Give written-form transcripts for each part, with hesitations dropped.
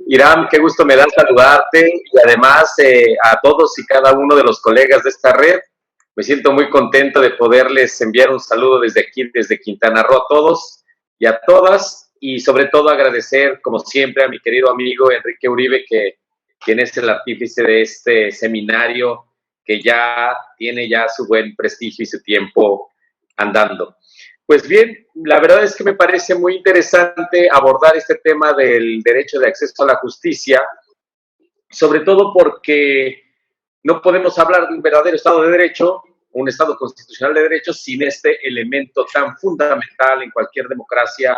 Irán, qué gusto me da saludarte y además a todos y cada uno de los colegas de esta red. Me siento muy contento de poderles enviar un saludo desde aquí, desde Quintana Roo a todos y a todas y sobre todo agradecer, como siempre, a mi querido amigo Enrique Uribe, quien es el artífice de este seminario que ya tiene ya su buen prestigio y su tiempo andando. Pues bien, la verdad es que me parece muy interesante abordar este tema del derecho de acceso a la justicia, sobre todo porque no podemos hablar de un verdadero Estado de Derecho, un Estado constitucional de derecho, sin este elemento tan fundamental en cualquier democracia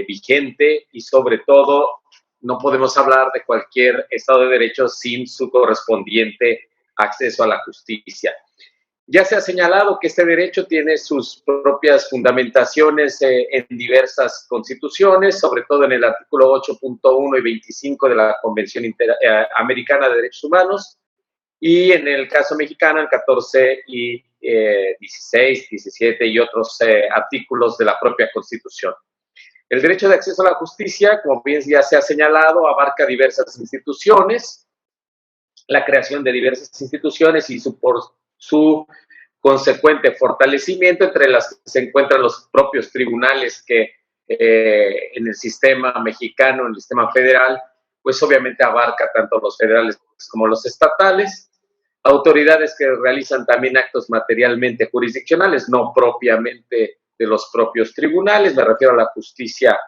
vigente y sobre todo no podemos hablar de cualquier Estado de Derecho sin su correspondiente acceso a la justicia. Ya se ha señalado que este derecho tiene sus propias fundamentaciones en diversas constituciones, sobre todo en el artículo 8.1 y 25 de la Convención Americana de Derechos Humanos, y en el caso mexicano, el 14 y 16, 17 y otros artículos de la propia Constitución. El derecho de acceso a la justicia, como bien ya se ha señalado, abarca diversas instituciones, la creación de diversas instituciones y su consecuente fortalecimiento, entre las que se encuentran los propios tribunales que en el sistema mexicano, en el sistema federal, pues obviamente abarca tanto los federales como los estatales, autoridades que realizan también actos materialmente jurisdiccionales, no propiamente de los propios tribunales, me refiero a la justicia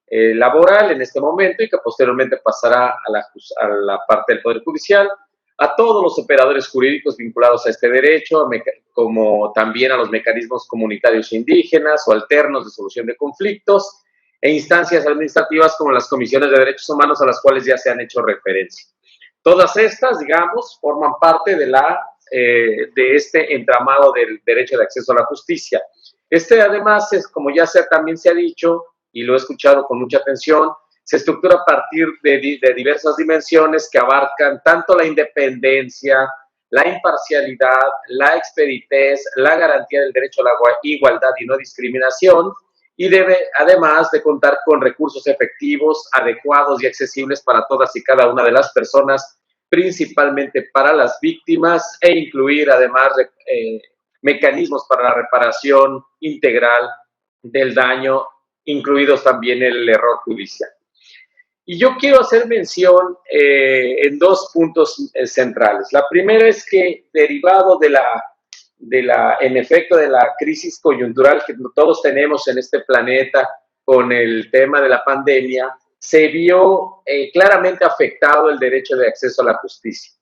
laboral en este momento y que posteriormente pasará a la parte del Poder Judicial, a todos los operadores jurídicos vinculados a este derecho, como también a los mecanismos comunitarios indígenas o alternos de solución de conflictos, e instancias administrativas como las comisiones de derechos humanos a las cuales ya se han hecho referencia. Todas estas, digamos, forman parte de este entramado del derecho de acceso a la justicia. Este, además, como ya también se ha dicho, y lo he escuchado con mucha atención, se estructura a partir de diversas dimensiones que abarcan tanto la independencia, la imparcialidad, la expeditez, la garantía del derecho a la igualdad y no discriminación, y debe además de contar con recursos efectivos, adecuados y accesibles para todas y cada una de las personas, principalmente para las víctimas, e incluir además mecanismos para la reparación integral del daño, incluidos también el error judicial. Y yo quiero hacer mención en dos puntos centrales. La primera es que derivado en efecto, de la crisis coyuntural que todos tenemos en este planeta con el tema de la pandemia, se vio claramente afectado el derecho de acceso a la justicia.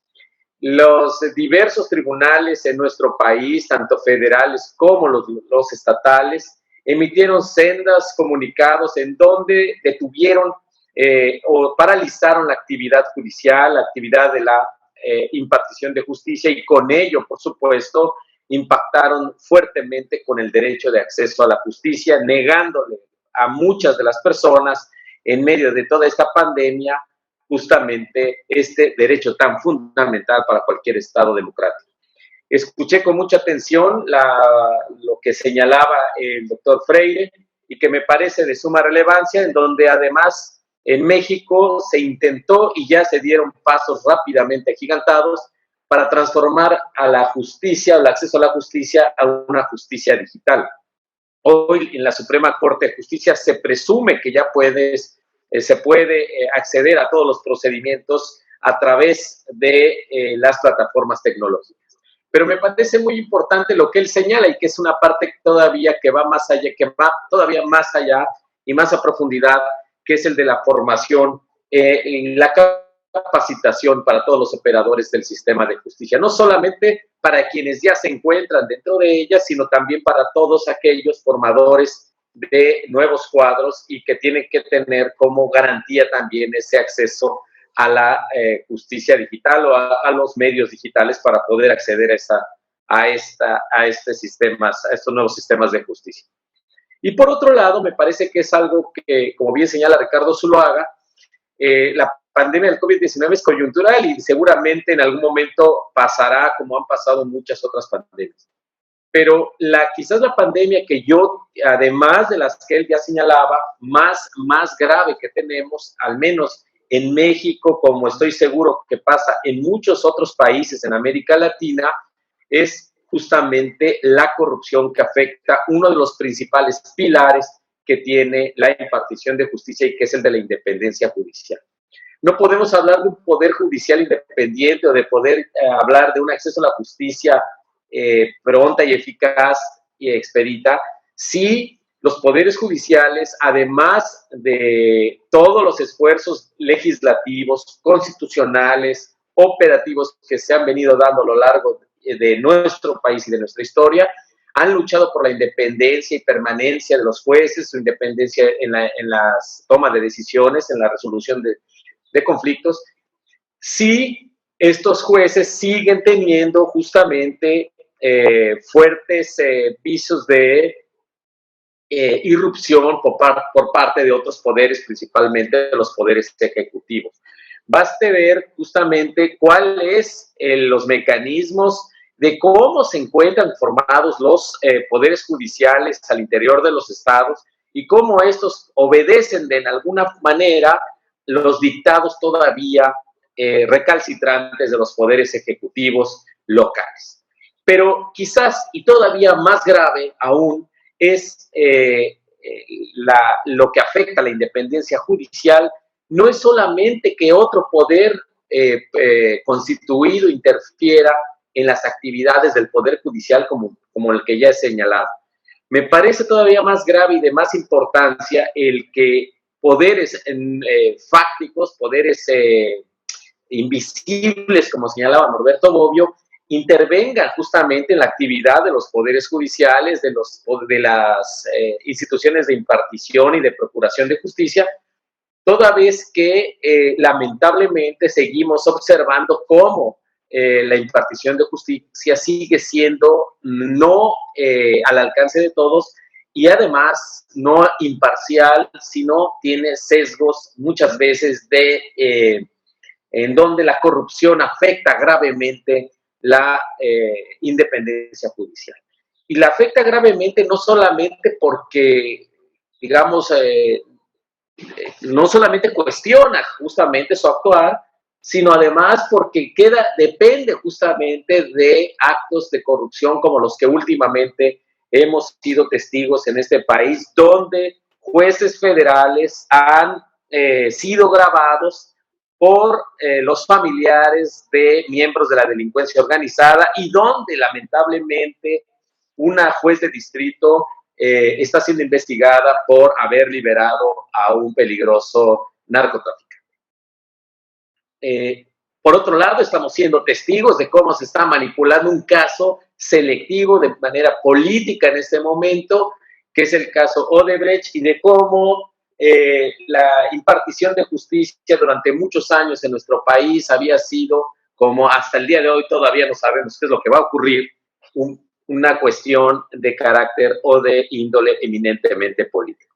Los diversos tribunales en nuestro país, tanto federales como los estatales, emitieron sendas comunicados en donde detuvieron o paralizaron la actividad judicial, la actividad de la impartición de justicia, y con ello, por supuesto, impactaron fuertemente con el derecho de acceso a la justicia, negándole a muchas de las personas en medio de toda esta pandemia justamente este derecho tan fundamental para cualquier Estado democrático. Escuché con mucha atención lo que señalaba el doctor Freire y que me parece de suma relevancia, en donde además en México se intentó y ya se dieron pasos rápidamente agigantados para transformar a la justicia, el acceso a la justicia, a una justicia digital. Hoy en la Suprema Corte de Justicia se presume que ya se puede acceder a todos los procedimientos a través de las plataformas tecnológicas. Pero me parece muy importante lo que él señala, y que es una parte todavía que va más allá, que va todavía más allá y más a profundidad, que es el de la formación y la capacitación para todos los operadores del sistema de justicia, no solamente para quienes ya se encuentran dentro de ella, sino también para todos aquellos formadores de nuevos cuadros y que tienen que tener como garantía también ese acceso a la justicia digital o a los medios digitales para poder acceder a estos nuevos sistemas de justicia. Y por otro lado, me parece que es algo que, como bien señala Ricardo Zuluaga, la pandemia del COVID-19 es coyuntural y seguramente en algún momento pasará como han pasado muchas otras pandemias. Pero quizás la pandemia que yo, además de las que él ya señalaba, más grave que tenemos, al menos en México, como estoy seguro que pasa en muchos otros países en América Latina, es justamente la corrupción que afecta uno de los principales pilares que tiene la impartición de justicia y que es el de la independencia judicial. No podemos hablar de un poder judicial independiente o de poder hablar de un acceso a la justicia pronta y eficaz y expedita si los poderes judiciales, además de todos los esfuerzos legislativos, constitucionales, operativos que se han venido dando a lo largo de nuestro país y de nuestra historia, han luchado por la independencia y permanencia de los jueces, su independencia en la toma de decisiones, en la resolución de conflictos, si estos jueces siguen teniendo justamente fuertes visos de irrupción por parte de otros poderes, principalmente de los poderes ejecutivos. Baste ver justamente cuáles los mecanismos de cómo se encuentran formados los poderes judiciales al interior de los estados y cómo estos obedecen de alguna manera los dictados todavía recalcitrantes de los poderes ejecutivos locales. Pero quizás, y todavía más grave aún, es lo que afecta a la independencia judicial, no es solamente que otro poder constituido interfiera en las actividades del Poder Judicial como el que ya he señalado. Me parece todavía más grave y de más importancia el que poderes fácticos, poderes invisibles, como señalaba Norberto Bobbio, intervengan justamente en la actividad de los poderes judiciales, de las instituciones de impartición y de procuración de justicia, toda vez que lamentablemente seguimos observando cómo la impartición de justicia sigue siendo no al alcance de todos y además no imparcial, sino tiene sesgos muchas veces en donde la corrupción afecta gravemente la independencia judicial. Y la afecta gravemente no solamente porque, digamos, no solamente cuestiona justamente su actuar, sino además porque depende justamente de actos de corrupción como los que últimamente hemos sido testigos en este país, donde jueces federales han sido grabados por los familiares de miembros de la delincuencia organizada y donde lamentablemente una juez de distrito está siendo investigada por haber liberado a un peligroso narcotraficante. Por otro lado, estamos siendo testigos de cómo se está manipulando un caso selectivo de manera política en este momento, que es el caso Odebrecht, y de cómo la impartición de justicia durante muchos años en nuestro país había sido, como hasta el día de hoy todavía no sabemos qué es lo que va a ocurrir, una cuestión de carácter o de índole eminentemente político.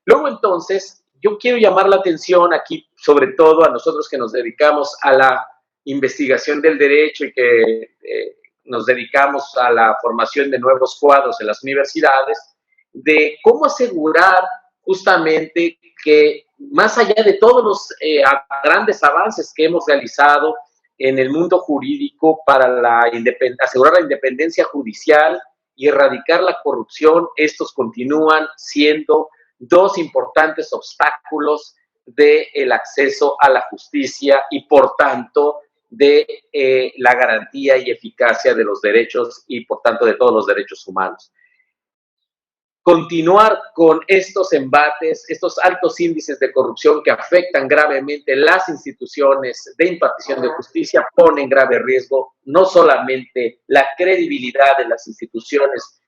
Luego, entonces, yo quiero llamar la atención aquí, sobre todo a nosotros que nos dedicamos a la investigación del derecho y que nos dedicamos a la formación de nuevos cuadros en las universidades, de cómo asegurar justamente que más allá de todos los grandes avances que hemos realizado en el mundo jurídico para asegurar la independencia judicial y erradicar la corrupción, estos continúan siendo dos importantes obstáculos del acceso a la justicia y, por tanto, de la garantía y eficacia de los derechos y, por tanto, de todos los derechos humanos. Continuar con estos embates, estos altos índices de corrupción que afectan gravemente las instituciones de impartición de justicia, pone en grave riesgo no solamente la credibilidad de las instituciones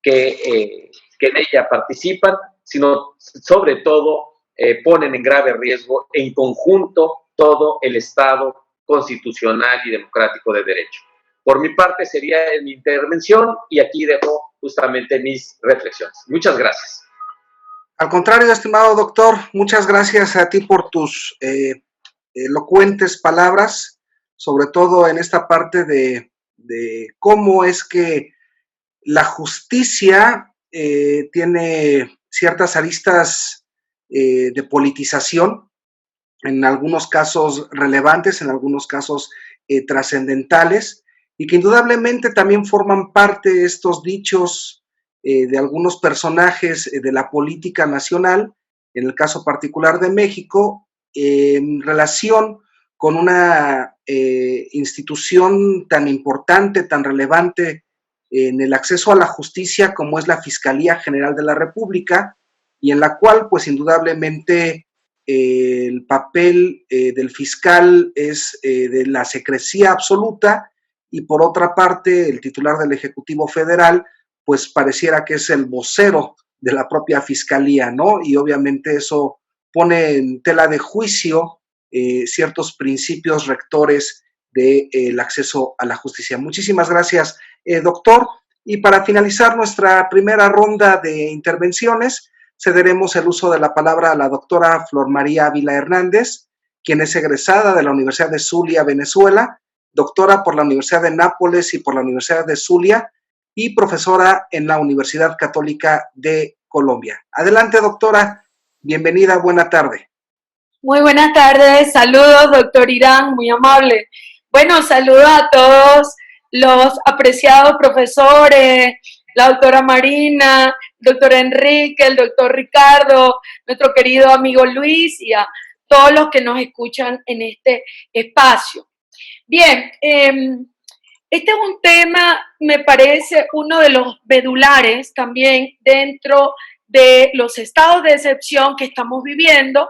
que en ella participan, sino sobre todo ponen en grave riesgo en conjunto todo el Estado constitucional y democrático de derecho. Por mi parte sería mi intervención y aquí dejo justamente mis reflexiones. Muchas gracias. Al contrario, estimado doctor, muchas gracias a ti por tus elocuentes palabras, sobre todo en esta parte de cómo es que la justicia tiene ciertas aristas de politización, en algunos casos relevantes, en algunos casos trascendentales, y que indudablemente también forman parte de estos dichos de algunos personajes de la política nacional, en el caso particular de México, en relación con una institución tan importante, tan relevante en el acceso a la justicia como es la Fiscalía General de la República, y en la cual, pues indudablemente, el papel del fiscal es de la secrecía absoluta, y por otra parte, el titular del Ejecutivo Federal, pues pareciera que es el vocero de la propia Fiscalía, ¿no? Y obviamente eso pone en tela de juicio ciertos principios rectores del acceso a la justicia. Muchísimas gracias, doctor. Y para finalizar nuestra primera ronda de intervenciones, cederemos el uso de la palabra a la doctora Flor María Ávila Hernández, quien es egresada de la Universidad de Zulia, Venezuela, doctora por la Universidad de Nápoles y por la Universidad de Zulia, y profesora en la Universidad Católica de Colombia. Adelante, doctora. Bienvenida, buena tarde. Muy buenas tardes, saludos, doctor Irán, muy amable. Bueno, saludos a todos los apreciados profesores, la doctora Marina, el doctor Enrique, el doctor Ricardo, nuestro querido amigo Luis y a todos los que nos escuchan en este espacio. Bien, este es un tema, me parece, uno de los medulares también dentro de los estados de excepción que estamos viviendo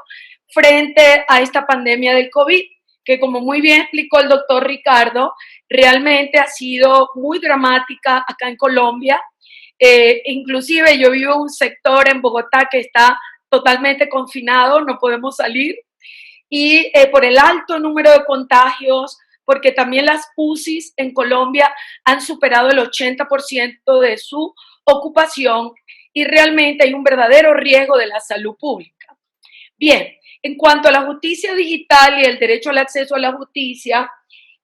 frente a esta pandemia del COVID, que como muy bien explicó el doctor Ricardo, realmente ha sido muy dramática acá en Colombia. Inclusive yo vivo en un sector en Bogotá que está totalmente confinado, no podemos salir, y por el alto número de contagios, porque también las UCIs en Colombia han superado el 80% de su ocupación y realmente hay un verdadero riesgo de la salud pública. Bien, en cuanto a la justicia digital y el derecho al acceso a la justicia,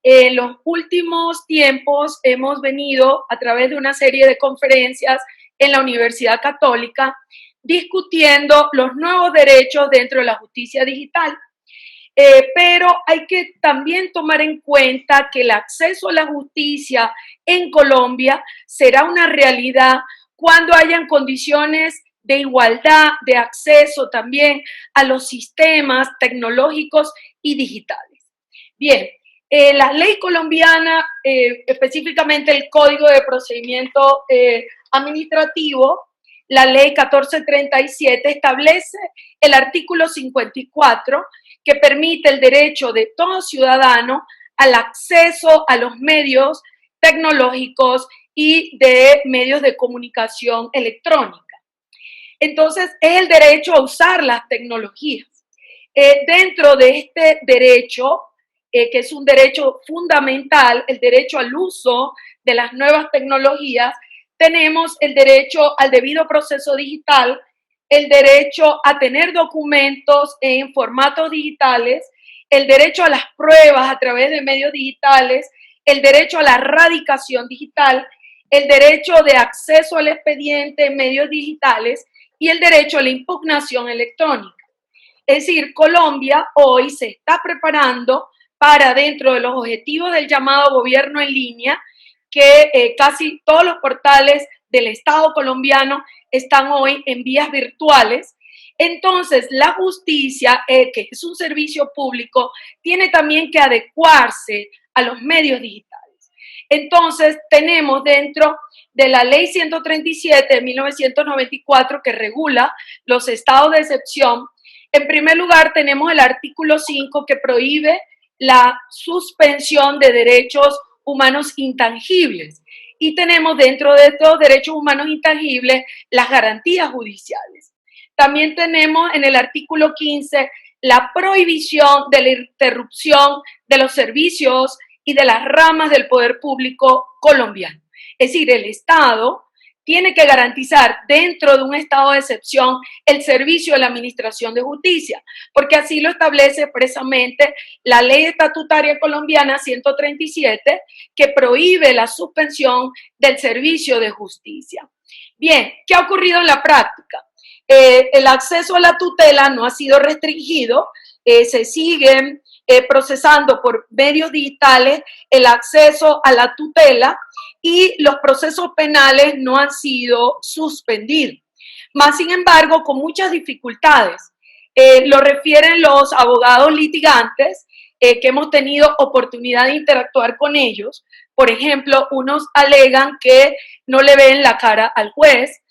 en los últimos tiempos hemos venido a través de una serie de conferencias en la Universidad Católica discutiendo los nuevos derechos dentro de la justicia digital. Pero hay que también tomar en cuenta que el acceso a la justicia en Colombia será una realidad cuando hayan condiciones de igualdad, de acceso también a los sistemas tecnológicos y digitales. Bien, la ley colombiana, específicamente el Código de Procedimiento Administrativo, la ley 1437, establece el artículo 54 que permite el derecho de todo ciudadano al acceso a los medios tecnológicos y de medios de comunicación electrónica. Entonces, es el derecho a usar las tecnologías. Dentro de este derecho, que es un derecho fundamental, el derecho al uso de las nuevas tecnologías, tenemos el derecho al debido proceso digital, el derecho a tener documentos en formatos digitales, el derecho a las pruebas a través de medios digitales, el derecho a la radicación digital, el derecho de acceso al expediente en medios digitales y el derecho a la impugnación electrónica. Es decir, Colombia hoy se está preparando para, dentro de los objetivos del llamado gobierno en línea, que casi todos los portales del Estado colombiano están hoy en vías virtuales. Entonces, la justicia, que es un servicio público, tiene también que adecuarse a los medios digitales. Entonces, tenemos dentro de la Ley 137 de 1994 que regula los estados de excepción, en primer lugar tenemos el artículo 5 que prohíbe la suspensión de derechos humanos intangibles. Y tenemos dentro de estos derechos humanos intangibles las garantías judiciales. También tenemos en el artículo 15 la prohibición de la interrupción de los servicios y de las ramas del poder público colombiano. Es decir, el Estado tiene que garantizar dentro de un estado de excepción el servicio de la Administración de Justicia, porque así lo establece expresamente la Ley Estatutaria Colombiana 137, que prohíbe la suspensión del servicio de justicia. Bien, ¿qué ha ocurrido en la práctica? El acceso a la tutela no ha sido restringido, se siguen procesando por medios digitales el acceso a la tutela y los procesos penales no han sido suspendidos. Más sin embargo, con muchas dificultades. Lo refieren los abogados litigantes que hemos tenido oportunidad de interactuar con ellos. Por ejemplo, unos alegan que no le ven la cara al juez,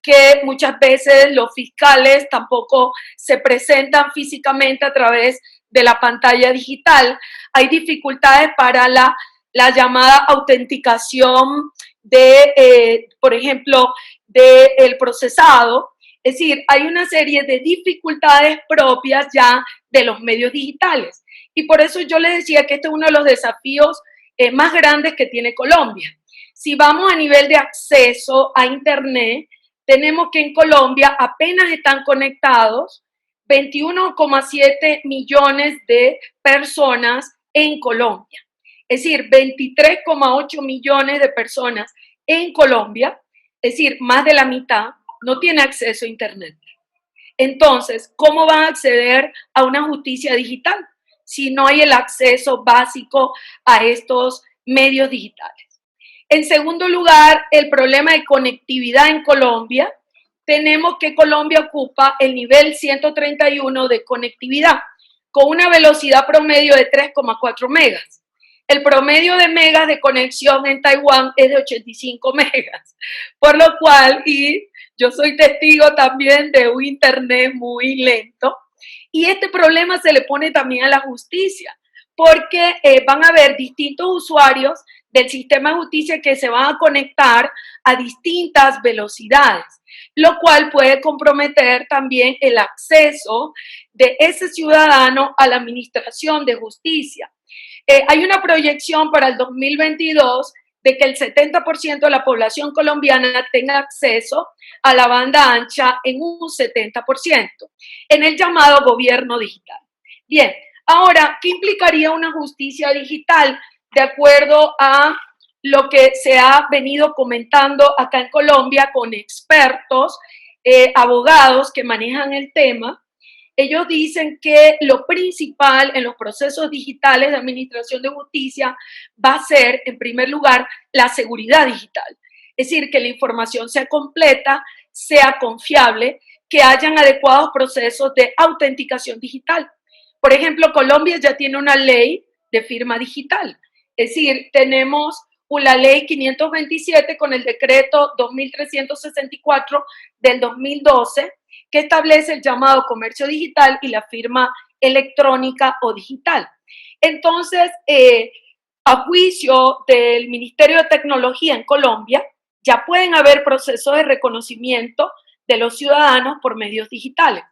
que muchas veces los fiscales tampoco se presentan físicamente a través de la pantalla digital. Hay dificultades para la llamada autenticación de, por ejemplo, del procesado. Es decir, hay una serie de dificultades propias ya de los medios digitales. Y por eso yo les decía que este es uno de los desafíos más grandes que tiene Colombia. Si vamos a nivel de acceso a Internet, tenemos que en Colombia apenas están conectados 21,7 millones de personas en Colombia. Es decir, 23,8 millones de personas en Colombia, es decir, más de la mitad, no tiene acceso a Internet. Entonces, ¿cómo van a acceder a una justicia digital si no hay el acceso básico a estos medios digitales? En segundo lugar, el problema de conectividad en Colombia. Tenemos que Colombia ocupa el nivel 131 de conectividad, con una velocidad promedio de 3,4 megas. El promedio de megas de conexión en Taiwán es de 85 megas, por lo cual, y yo soy testigo también de un internet muy lento, y este problema se le pone también a la justicia, porque van a haber distintos usuarios del sistema de justicia que se van a conectar a distintas velocidades, lo cual puede comprometer también el acceso de ese ciudadano a la administración de justicia. Hay una proyección para el 2022 de que el 70% de la población colombiana tenga acceso a la banda ancha en un 70%, en el llamado gobierno digital. Bien, ahora, ¿qué implicaría una justicia digital? De acuerdo a lo que se ha venido comentando acá en Colombia con expertos, abogados que manejan el tema, ellos dicen que lo principal en los procesos digitales de administración de justicia va a ser, en primer lugar, la seguridad digital. Es decir, que la información sea completa, sea confiable, que hayan adecuados procesos de autenticación digital. Por ejemplo, Colombia ya tiene una ley de firma digital. Es decir, tenemos la ley 527 con el decreto 2364 del 2012, que establece el llamado comercio digital y la firma electrónica o digital. Entonces, a juicio del Ministerio de Tecnología en Colombia, ya pueden haber procesos de reconocimiento de los ciudadanos por medios digitales.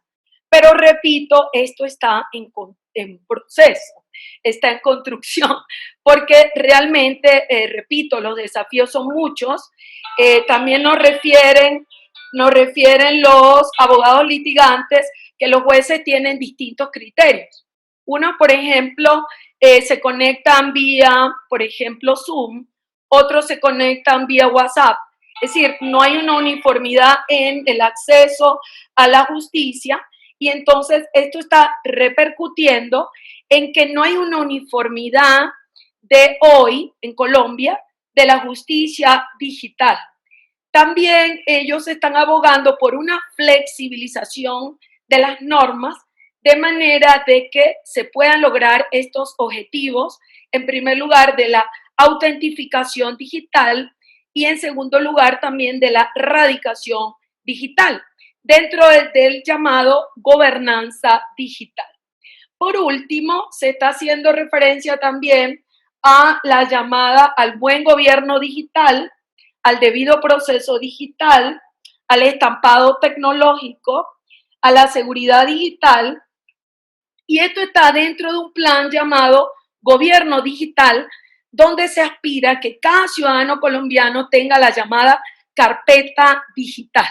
Pero repito, esto está en proceso, está en construcción, porque realmente, repito, los desafíos son muchos. También nos refieren los abogados litigantes que los jueces tienen distintos criterios. Unos, por ejemplo, se conectan vía, por ejemplo, Zoom, otros se conectan vía WhatsApp. Es decir, no hay una uniformidad en el acceso a la justicia y entonces esto está repercutiendo en que no hay una uniformidad de hoy en Colombia de la justicia digital. También ellos están abogando por una flexibilización de las normas de manera de que se puedan lograr estos objetivos, en primer lugar, de la autentificación digital y en segundo lugar también de la radicación digital dentro del llamado gobernanza digital. Por último, se está haciendo referencia también a la llamada al buen gobierno digital, al debido proceso digital, al estampado tecnológico, a la seguridad digital, y esto está dentro de un plan llamado Gobierno Digital, donde se aspira a que cada ciudadano colombiano tenga la llamada carpeta digital.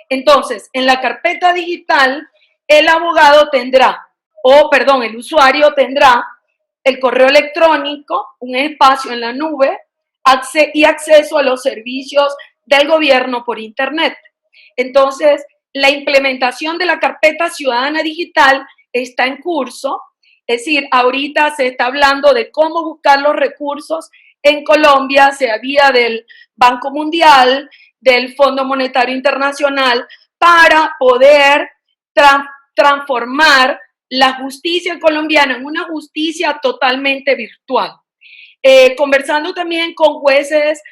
Entonces, en la carpeta digital, el abogado tendrá, el usuario tendrá el correo electrónico, un espacio en la nube y acceso a los servicios del gobierno por Internet. Entonces, la implementación de la carpeta ciudadana digital está en curso, es decir, ahorita se está hablando de cómo buscar los recursos en Colombia, sea vía del Banco Mundial, del Fondo Monetario Internacional, para poder transformar la justicia colombiana en una justicia totalmente virtual. Conversando también con jueces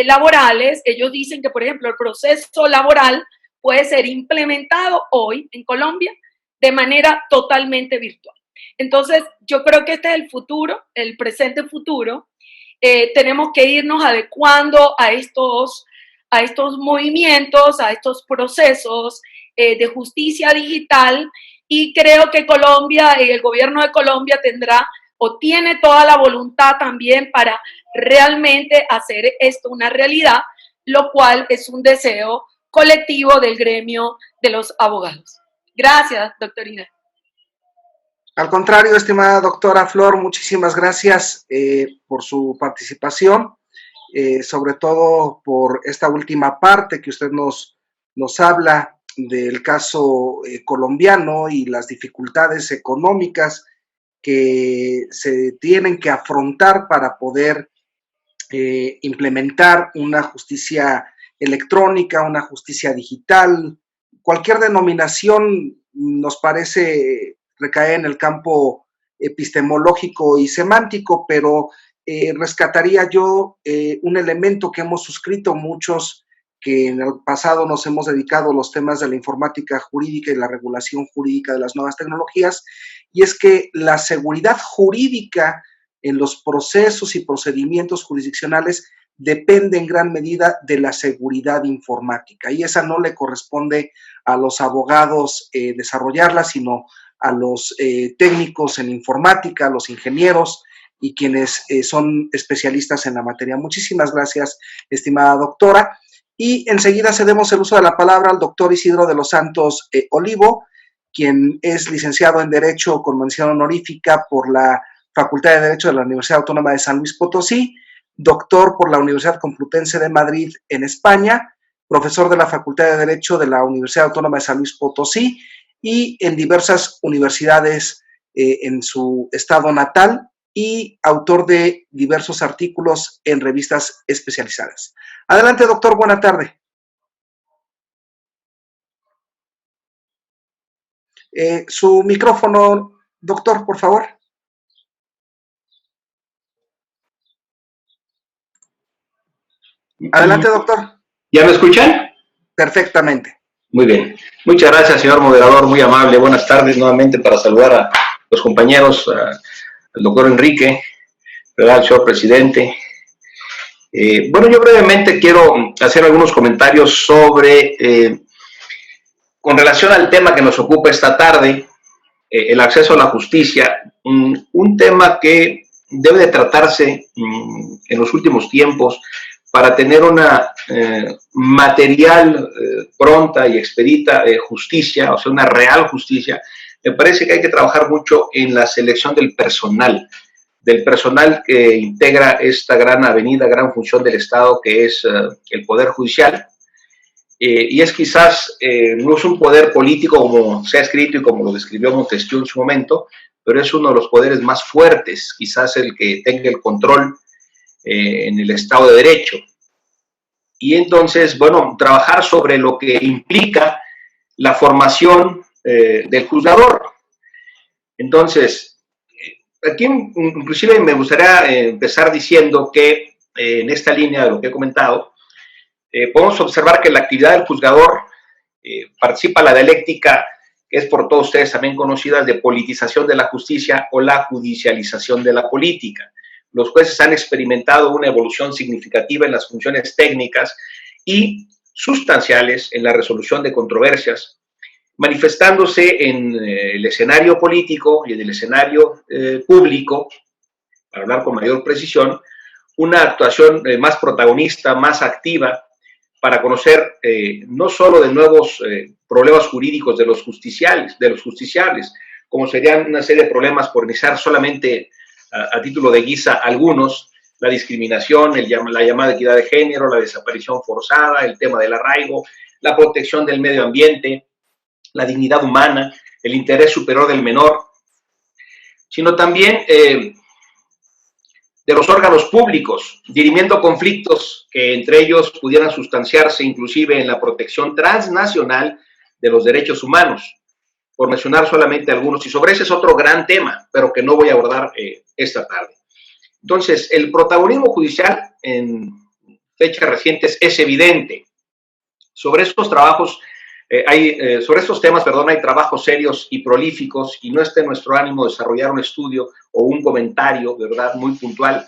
laborales, ellos dicen que, por ejemplo, el proceso laboral puede ser implementado hoy en Colombia de manera totalmente virtual. Entonces, yo creo que este es el futuro, el presente futuro. Tenemos que irnos adecuando a estos movimientos, a estos procesos de justicia digital, y creo que Colombia, el gobierno de Colombia tendrá o tiene toda la voluntad también para realmente hacer esto una realidad, lo cual es un deseo colectivo del gremio de los abogados. Gracias, doctorina. Al contrario, estimada doctora Flor, muchísimas gracias por su participación, sobre todo por esta última parte que usted nos habla del caso colombiano y las dificultades económicas que se tienen que afrontar para poder implementar una justicia electrónica, una justicia digital. Cualquier denominación nos parece recaer en el campo epistemológico y semántico, pero rescataría yo un elemento que hemos suscrito muchos que en el pasado nos hemos dedicado a los temas de la informática jurídica y la regulación jurídica de las nuevas tecnologías, y es que la seguridad jurídica en los procesos y procedimientos jurisdiccionales depende en gran medida de la seguridad informática, y esa no le corresponde a los abogados desarrollarla, sino a los técnicos en informática, a los ingenieros y quienes son especialistas en la materia. Muchísimas gracias, estimada doctora. Y enseguida cedemos el uso de la palabra al doctor Isidro de los Santos Olivo, quien es licenciado en Derecho con mención honorífica por la Facultad de Derecho de la Universidad Autónoma de San Luis Potosí, doctor por la Universidad Complutense de Madrid en España, profesor de la Facultad de Derecho de la Universidad Autónoma de San Luis Potosí y en diversas universidades en su estado natal, y autor de diversos artículos en revistas especializadas. Adelante, doctor, buena tarde. Su micrófono, doctor, por favor. Adelante, doctor. ¿Ya me escuchan? Perfectamente. Muy bien. Muchas gracias, señor moderador, muy amable. Buenas tardes nuevamente para saludar a los compañeros, al doctor Enrique, ¿verdad? Al señor presidente. Bueno, yo brevemente quiero hacer algunos comentarios sobre, con relación al tema que nos ocupa esta tarde, el acceso a la justicia, un tema que debe de tratarse en los últimos tiempos para tener una material pronta y expedita justicia, o sea, una real justicia. Me parece que hay que trabajar mucho en la selección del personal que integra esta gran avenida, gran función del Estado que es el Poder Judicial. Y es quizás, no es un poder político como se ha escrito y como lo describió Montesquieu en su momento, pero es uno de los poderes más fuertes, quizás el que tenga el control en el Estado de Derecho. Y entonces, bueno, trabajar sobre lo que implica la formación del juzgador. Entonces, aquí inclusive me gustaría empezar diciendo que en esta línea de lo que he comentado, podemos observar que la actividad del juzgador participa la dialéctica que es por todos ustedes también conocida de politización de la justicia o la judicialización de la política. Los jueces han experimentado una evolución significativa en las funciones técnicas y sustanciales en la resolución de controversias, manifestándose en el escenario político y en el escenario público, para hablar con mayor precisión, una actuación más protagonista, más activa, para conocer no solo de nuevos problemas jurídicos de los justiciables, como serían una serie de problemas, por iniciar solamente a título de guisa algunos, la discriminación, la llamada equidad de género, la desaparición forzada, el tema del arraigo, la protección del medio ambiente, la dignidad humana, el interés superior del menor, sino también de los órganos públicos, dirimiendo conflictos que entre ellos pudieran sustanciarse inclusive en la protección transnacional de los derechos humanos, por mencionar solamente algunos, y sobre ese es otro gran tema, pero que no voy a abordar esta tarde. Entonces, el protagonismo judicial en fechas recientes es evidente. Sobre estos trabajos, sobre estos temas, hay trabajos serios y prolíficos, y no está en nuestro ánimo desarrollar un estudio o un comentario, ¿verdad?, muy puntual,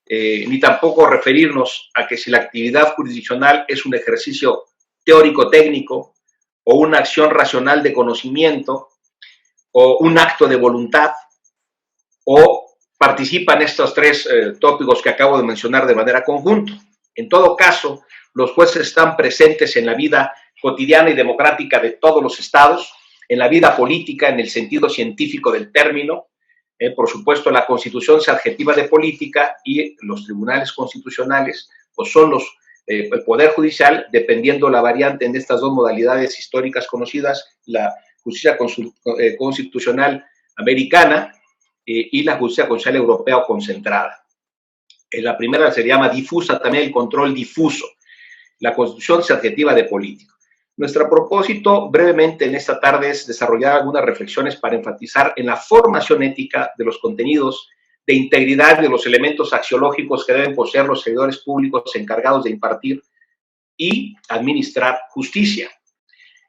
ni tampoco referirnos a que si la actividad jurisdiccional es un ejercicio teórico-técnico o una acción racional de conocimiento o un acto de voluntad, o participan estos tres tópicos que acabo de mencionar de manera conjunta. En todo caso, los jueces están presentes en la vida cotidiana y democrática de todos los estados, en la vida política en el sentido científico del término. Por supuesto, la Constitución se adjetiva de política y los tribunales constitucionales pues son el Poder Judicial, dependiendo la variante en estas dos modalidades históricas conocidas, la justicia constitucional americana y la justicia constitucional europea o concentrada. La primera se llama difusa, también el control difuso. La Constitución se adjetiva de político. Nuestro propósito brevemente en esta tarde es desarrollar algunas reflexiones para enfatizar en la formación ética de los contenidos de integridad de los elementos axiológicos que deben poseer los servidores públicos encargados de impartir y administrar justicia.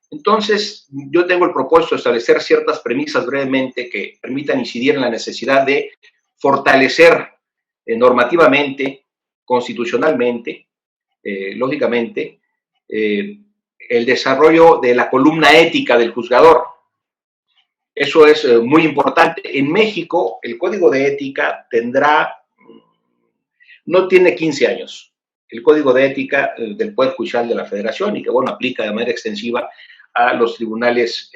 Entonces, yo tengo el propósito de establecer ciertas premisas brevemente que permitan incidir en la necesidad de fortalecer normativamente, constitucionalmente, lógicamente, el desarrollo de la columna ética del juzgador. Eso es muy importante. En México, el Código de Ética no tiene 15 años. El Código de Ética del Poder Judicial de la Federación, y que, bueno, aplica de manera extensiva a los tribunales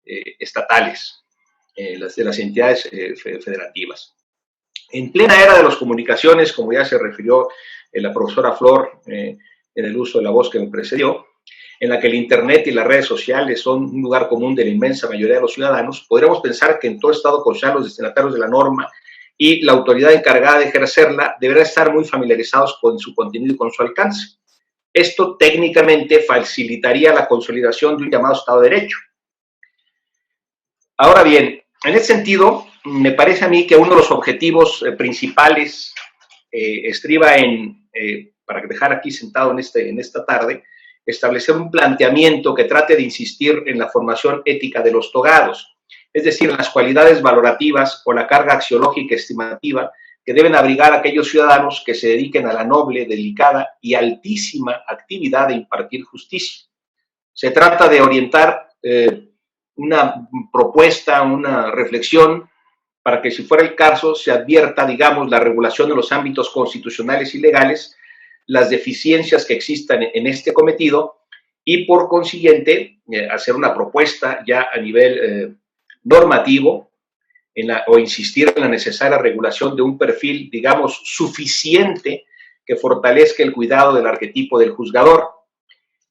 estatales, de las entidades federativas. En plena era de las comunicaciones, como ya se refirió la profesora Flor en el uso de la voz que me precedió, en la que el Internet y las redes sociales son un lugar común de la inmensa mayoría de los ciudadanos, podríamos pensar que en todo Estado constitucional los destinatarios de la norma y la autoridad encargada de ejercerla deberán estar muy familiarizados con su contenido y con su alcance. Esto técnicamente facilitaría la consolidación de un llamado Estado de Derecho. Ahora bien, en ese sentido, me parece a mí que uno de los objetivos principales estriba en, para dejar aquí sentado en esta tarde, establecer un planteamiento que trate de insistir en la formación ética de los togados, es decir, en las cualidades valorativas o la carga axiológica estimativa que deben abrigar a aquellos ciudadanos que se dediquen a la noble, delicada y altísima actividad de impartir justicia. Se trata de orientar una propuesta, una reflexión, para que, si fuera el caso, se advierta, digamos, la regulación de los ámbitos constitucionales y legales, las deficiencias que existan en este cometido y, por consiguiente, hacer una propuesta ya a nivel normativo o insistir en la necesaria regulación de un perfil, digamos, suficiente que fortalezca el cuidado del arquetipo del juzgador,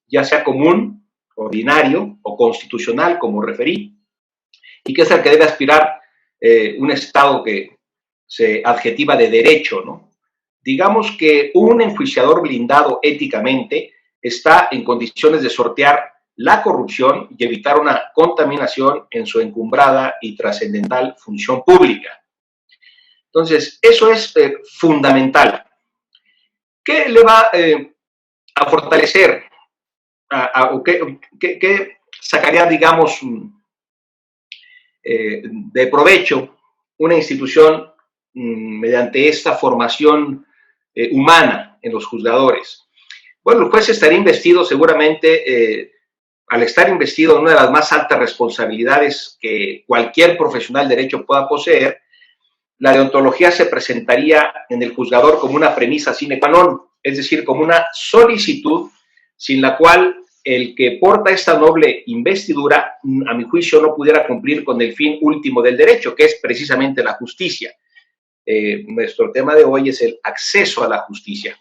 ya sea común, ordinario o constitucional, como referí, y que es al que debe aspirar un Estado que se adjetiva de derecho, ¿no? Digamos que un enjuiciador blindado éticamente está en condiciones de sortear la corrupción y evitar una contaminación en su encumbrada y trascendental función pública. Entonces, eso es fundamental. ¿Qué le va a fortalecer? ¿O qué sacaría, digamos, de provecho una institución mediante esta formación humana en los juzgadores? Bueno, el juez estaría investido seguramente, al estar investido en una de las más altas responsabilidades que cualquier profesional de derecho pueda poseer, la deontología se presentaría en el juzgador como una premisa sine qua non, es decir, como una solicitud sin la cual el que porta esta noble investidura, a mi juicio, no pudiera cumplir con el fin último del derecho, que es precisamente la justicia. Nuestro tema de hoy es el acceso a la justicia.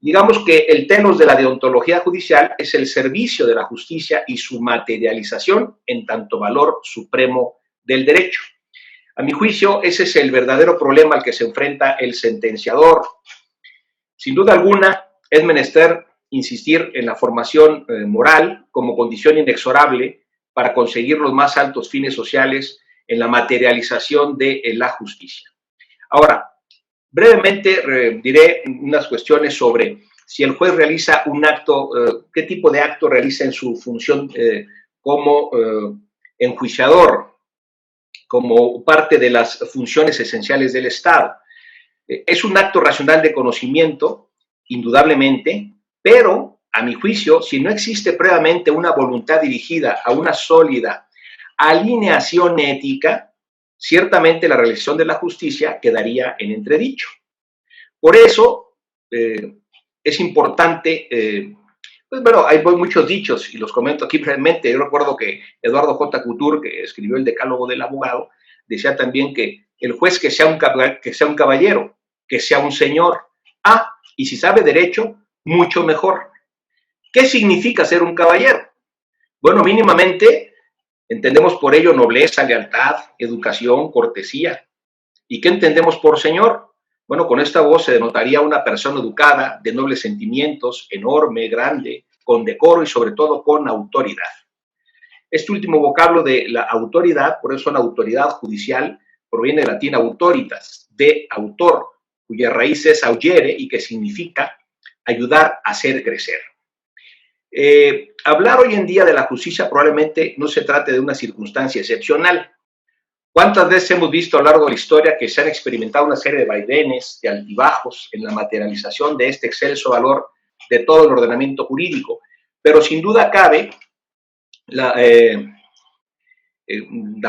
Digamos que el telos de la deontología judicial es el servicio de la justicia y su materialización en tanto valor supremo del derecho. A mi juicio, ese es el verdadero problema al que se enfrenta el sentenciador. Sin duda alguna, es menester insistir en la formación moral como condición inexorable para conseguir los más altos fines sociales en la materialización de la justicia. Ahora, brevemente diré unas cuestiones sobre si el juez realiza un acto, qué tipo de acto realiza en su función como enjuiciador, como parte de las funciones esenciales del Estado. Es un acto racional de conocimiento, indudablemente, pero, a mi juicio, si no existe previamente una voluntad dirigida a una sólida alineación ética, ciertamente la realización de la justicia quedaría en entredicho. Por eso, es importante, pues bueno, hay muchos dichos y los comento aquí brevemente. Yo recuerdo que Eduardo J. Couture, que escribió el Decálogo del Abogado, decía también que el juez que sea un caballero, que sea un señor. Y si sabe derecho, mucho mejor. ¿Qué significa ser un caballero? Bueno, mínimamente entendemos por ello nobleza, lealtad, educación, cortesía. ¿Y qué entendemos por señor? Bueno, con esta voz se denotaría una persona educada, de nobles sentimientos, enorme, grande, con decoro y sobre todo con autoridad. Este último vocablo de la autoridad, por eso la autoridad judicial, proviene del latín autoritas, de autor, cuya raíz es augere y que significa ayudar a hacer crecer. Hablar hoy en día de la justicia probablemente no se trate de una circunstancia excepcional. ¿Cuántas veces hemos visto a lo largo de la historia que se han experimentado una serie de vaivenes, de altibajos en la materialización de este excelso valor de todo el ordenamiento jurídico? Pero sin duda cabe la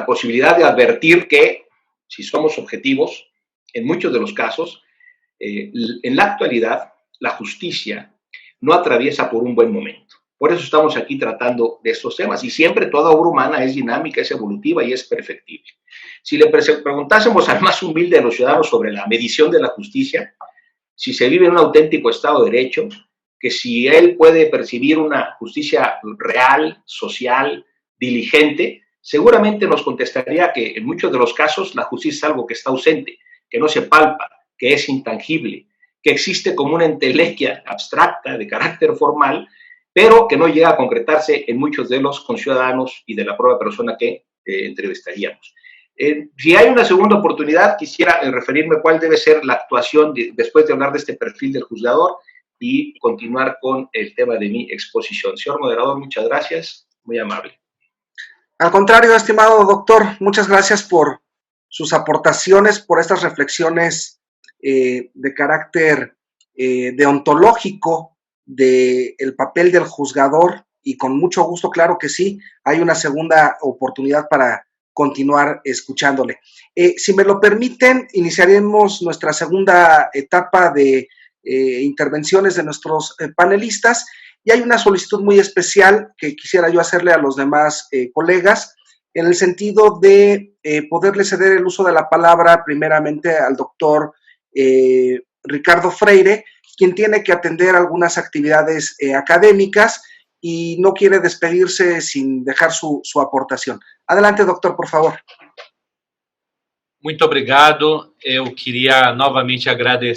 posibilidad de advertir que, si somos objetivos, en muchos de los casos, en la actualidad, la justicia no atraviesa por un buen momento. Por eso estamos aquí tratando de estos temas. Y siempre toda obra humana es dinámica, es evolutiva y es perfectible. Si le preguntásemos al más humilde de los ciudadanos sobre la medición de la justicia, si se vive en un auténtico Estado de Derecho, que si él puede percibir una justicia real, social, diligente, seguramente nos contestaría que en muchos de los casos la justicia es algo que está ausente, que no se palpa, que es intangible, que existe como una entelequia abstracta de carácter formal, pero que no llega a concretarse en muchos de los conciudadanos y de la propia persona que entrevistaríamos. Si hay una segunda oportunidad, quisiera referirme a cuál debe ser la actuación después de hablar de este perfil del juzgador y continuar con el tema de mi exposición. Señor moderador, muchas gracias, muy amable. Al contrario, estimado doctor, muchas gracias por sus aportaciones, por estas reflexiones de carácter deontológico del papel del juzgador, y con mucho gusto, claro que sí, hay una segunda oportunidad para continuar escuchándole. Si me lo permiten, iniciaremos nuestra segunda etapa de intervenciones de nuestros panelistas, y hay una solicitud muy especial que quisiera yo hacerle a los demás colegas, en el sentido de poderle ceder el uso de la palabra primeramente al doctor Ricardo Freire, quien tiene que atender algunas actividades académicas y no quiere despedirse sin dejar su aportación. Adelante, doctor, por favor. Muito obrigado. Eu queria novamente agradecer